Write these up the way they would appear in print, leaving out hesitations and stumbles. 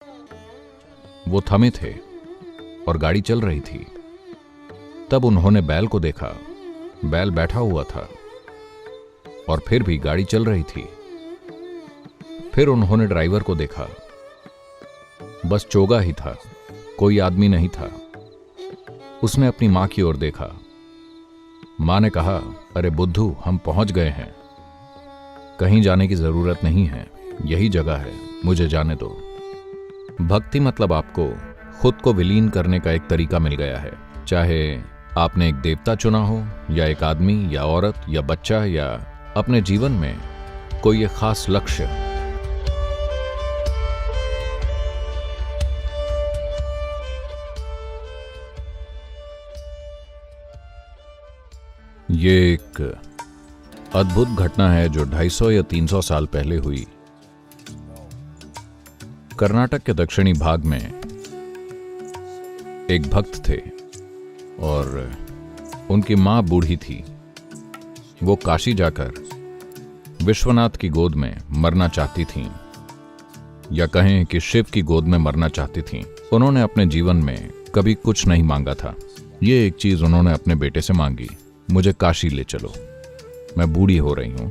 वो थमे थे और गाड़ी चल रही थी। तब उन्होंने बैल को देखा। बैल बैठा हुआ था और फिर भी गाड़ी चल रही थी। फिर उन्होंने ड्राइवर को देखा। बस चोगा ही था, कोई आदमी नहीं था। उसने अपनी मां की ओर देखा। मां ने कहा, अरे बुद्धू, हम पहुंच गए हैं। कहीं जाने की जरूरत नहीं है, यही जगह है, मुझे जाने दो। भक्ति मतलब आपको खुद को विलीन करने का एक तरीका मिल गया है। चाहे आपने एक देवता चुना हो, या एक आदमी या औरत या बच्चा, या अपने जीवन में कोई एक खास लक्ष्य। ये एक अद्भुत घटना है जो 250 या 300 साल पहले हुई। कर्नाटक के दक्षिणी भाग में एक भक्त थे और उनकी मां बूढ़ी थी। वो काशी जाकर विश्वनाथ की गोद में मरना चाहती थीं, या कहें कि शिव की गोद में मरना चाहती थीं। उन्होंने अपने जीवन में कभी कुछ नहीं मांगा था। ये एक चीज उन्होंने अपने बेटे से मांगी, मुझे काशी ले चलो, मैं बूढ़ी हो रही हूं,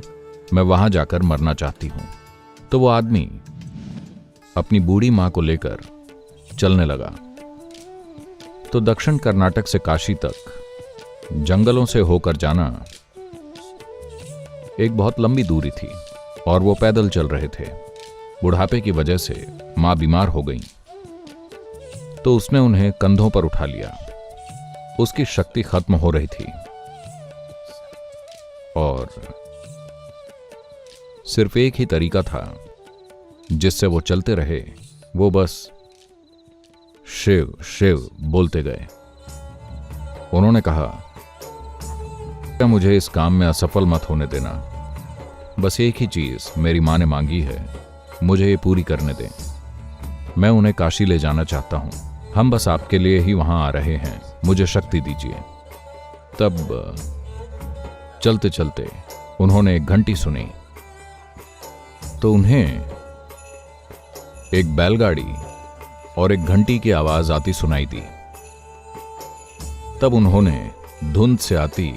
मैं वहां जाकर मरना चाहती हूं। तो वो आदमी अपनी बूढ़ी मां को लेकर चलने लगा। तो दक्षिण कर्नाटक से काशी तक जंगलों से होकर जाना एक बहुत लंबी दूरी थी और वो पैदल चल रहे थे। बुढ़ापे की वजह से मां बीमार हो गई, तो उसने उन्हें कंधों पर उठा लिया। उसकी शक्ति खत्म हो रही थी और सिर्फ एक ही तरीका था जिससे वो चलते रहे, वो बस शिव शिव बोलते गए। उन्होंने कहा, क्या मुझे इस काम में असफल मत होने देना। बस एक ही चीज मेरी मां ने मांगी है, मुझे ये पूरी करने दें। मैं उन्हें काशी ले जाना चाहता हूं, हम बस आपके लिए ही वहां आ रहे हैं, मुझे शक्ति दीजिए। तब चलते चलते उन्होंने एक घंटी सुनी, तो उन्हें एक बैलगाड़ी और एक घंटी की आवाज आती सुनाई दी। तब उन्होंने धुंध से आती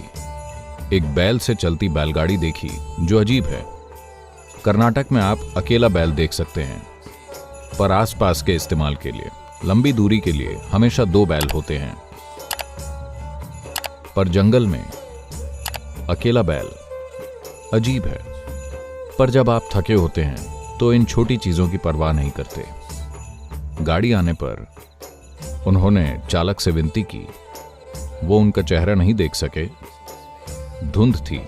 एक बैल से चलती बैलगाड़ी देखी, जो अजीब है। कर्नाटक में आप अकेला बैल देख सकते हैं, पर आसपास के इस्तेमाल के लिए लंबी दूरी के लिए हमेशा 2 बैल होते हैं। पर जंगल में अकेला बैल अजीब है। पर जब आप थके होते हैं तो इन छोटी चीजों की परवाह नहीं करते। गाड़ी आने पर उन्होंने चालक से विनती की। वो उनका चेहरा नहीं देख सके, धुंध थी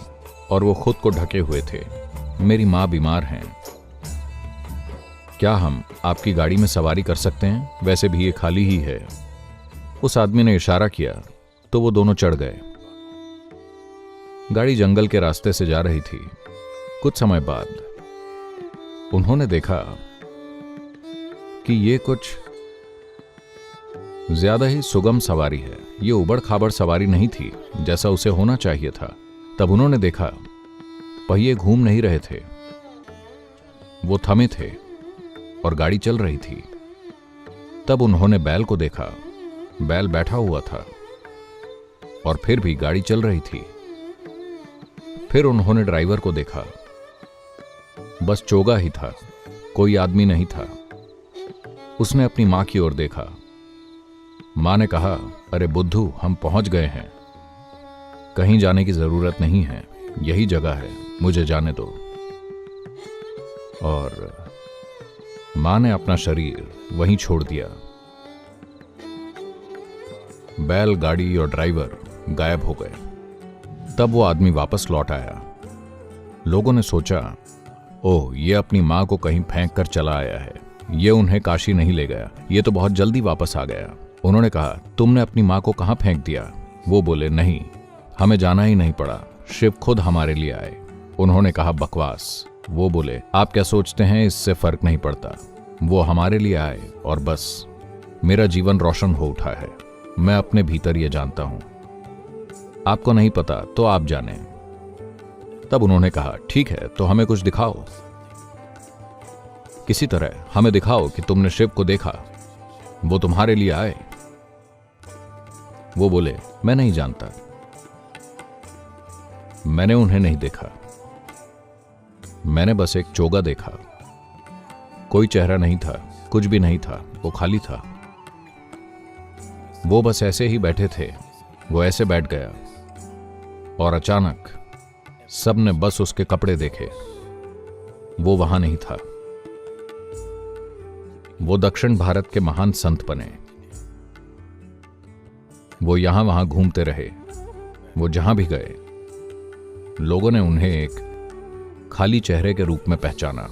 और वो खुद को ढके हुए थे। मेरी मां बीमार हैं, क्या हम आपकी गाड़ी में सवारी कर सकते हैं? वैसे भी ये खाली ही है। उस आदमी ने इशारा किया तो वो दोनों चढ़ गए। गाड़ी जंगल के रास्ते से जा रही थी। कुछ समय बाद उन्होंने देखा कि ये कुछ ज्यादा ही सुगम सवारी है। ये उबड़ खाबड़ सवारी नहीं थी जैसा उसे होना चाहिए था। तब उन्होंने देखा पहिए घूम नहीं रहे थे, वो थमे थे और गाड़ी चल रही थी। तब उन्होंने बैल को देखा। बैल बैठा हुआ था और फिर भी गाड़ी चल रही थी। फिर उन्होंने ड्राइवर को देखा। बस चोगा ही था, कोई आदमी नहीं था। उसने अपनी मां की ओर देखा। मां ने कहा, अरे बुद्धू, हम पहुंच गए हैं। कहीं जाने की जरूरत नहीं है, यही जगह है, मुझे जाने दो। और मां ने अपना शरीर वहीं छोड़ दिया। बैल, गाड़ी और ड्राइवर गायब हो गए। तब वो आदमी वापस लौट आया। लोगों ने सोचा, ओह, ये अपनी मां को कहीं फेंक कर चला आया है, ये उन्हें काशी नहीं ले गया, ये तो बहुत जल्दी वापस आ गया। उन्होंने कहा, तुमने अपनी मां को कहां फेंक दिया? वो बोले, नहीं, हमें जाना ही नहीं पड़ा, शिव खुद हमारे लिए आए। उन्होंने कहा, बकवास। वो बोले, आप क्या सोचते हैं, इससे फर्क नहीं पड़ता। वो हमारे लिए आए और बस मेरा जीवन रोशन हो उठा है। मैं अपने भीतर ये जानता हूं, आपको नहीं पता तो आप जाने। तब उन्होंने कहा, ठीक है, तो हमें कुछ दिखाओ। किसी तरह हमें दिखाओ कि तुमने शिव को देखा, वो तुम्हारे लिए आए। वो बोले, मैं नहीं जानता, मैंने उन्हें नहीं देखा, मैंने बस एक चोगा देखा, कोई चेहरा नहीं था, कुछ भी नहीं था, वो खाली था। वो बस ऐसे ही बैठे थे, वो ऐसे बैठ गया और अचानक सबने बस उसके कपड़े देखे, वो वहां नहीं था। वो दक्षिण भारत के महान संत बने, वो यहां वहां घूमते रहे, वो जहां भी गए लोगों ने उन्हें एक खाली चेहरे के रूप में पहचाना।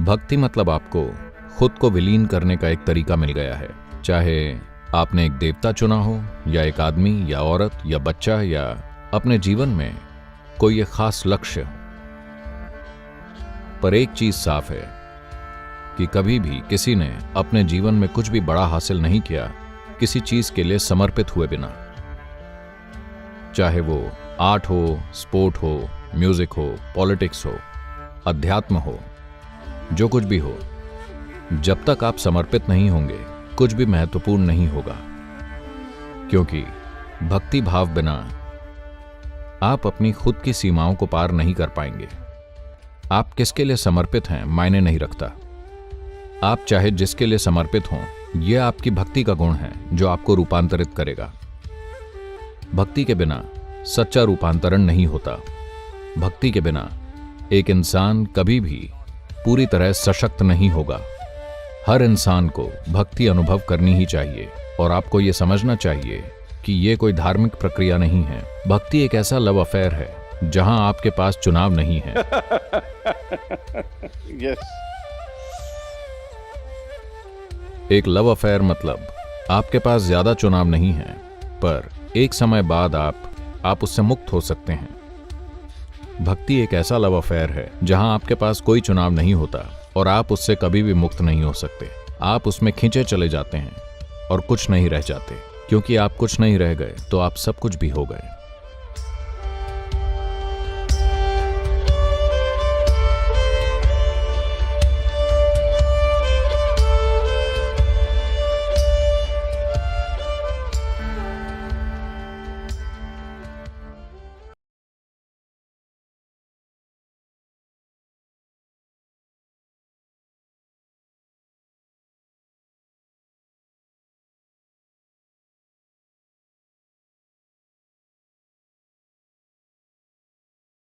भक्ति मतलब आपको खुद को विलीन करने का एक तरीका मिल गया है, चाहे आपने एक देवता चुना हो या एक आदमी या औरत या बच्चा या अपने जीवन में कोई एक खास लक्ष्य हो। पर एक चीज साफ है कि कभी भी किसी ने अपने जीवन में कुछ भी बड़ा हासिल नहीं किया किसी चीज के लिए समर्पित हुए बिना, चाहे वो आर्ट हो, स्पोर्ट हो, म्यूजिक हो, पॉलिटिक्स हो, अध्यात्म हो, जो कुछ भी हो। जब तक आप समर्पित नहीं होंगे कुछ भी महत्वपूर्ण नहीं होगा, क्योंकि भक्ति भाव बिना आप अपनी खुद की सीमाओं को पार नहीं कर पाएंगे। आप किसके लिए समर्पित हैं मायने नहीं रखता, आप चाहे जिसके लिए समर्पित हों, यह आपकी भक्ति का गुण है जो आपको रूपांतरित करेगा। भक्ति के बिना सच्चा रूपांतरण नहीं होता। भक्ति के बिना एक इंसान कभी भी पूरी तरह सशक्त नहीं होगा। हर इंसान को भक्ति अनुभव करनी ही चाहिए और आपको यह समझना चाहिए कि यह कोई धार्मिक प्रक्रिया नहीं है। भक्ति एक ऐसा लव अफेयर है जहां आपके पास चुनाव नहीं है। yes. एक लव अफेयर मतलब आपके पास ज्यादा चुनाव नहीं है, पर एक समय बाद आप उससे मुक्त हो सकते हैं। भक्ति एक ऐसा लव अफेयर है जहां आपके पास कोई चुनाव नहीं होता और आप उससे कभी भी मुक्त नहीं हो सकते। आप उसमें खींचे चले जाते हैं और कुछ नहीं रह जाते, क्योंकि आप कुछ नहीं रह गए तो आप सब कुछ भी हो गए।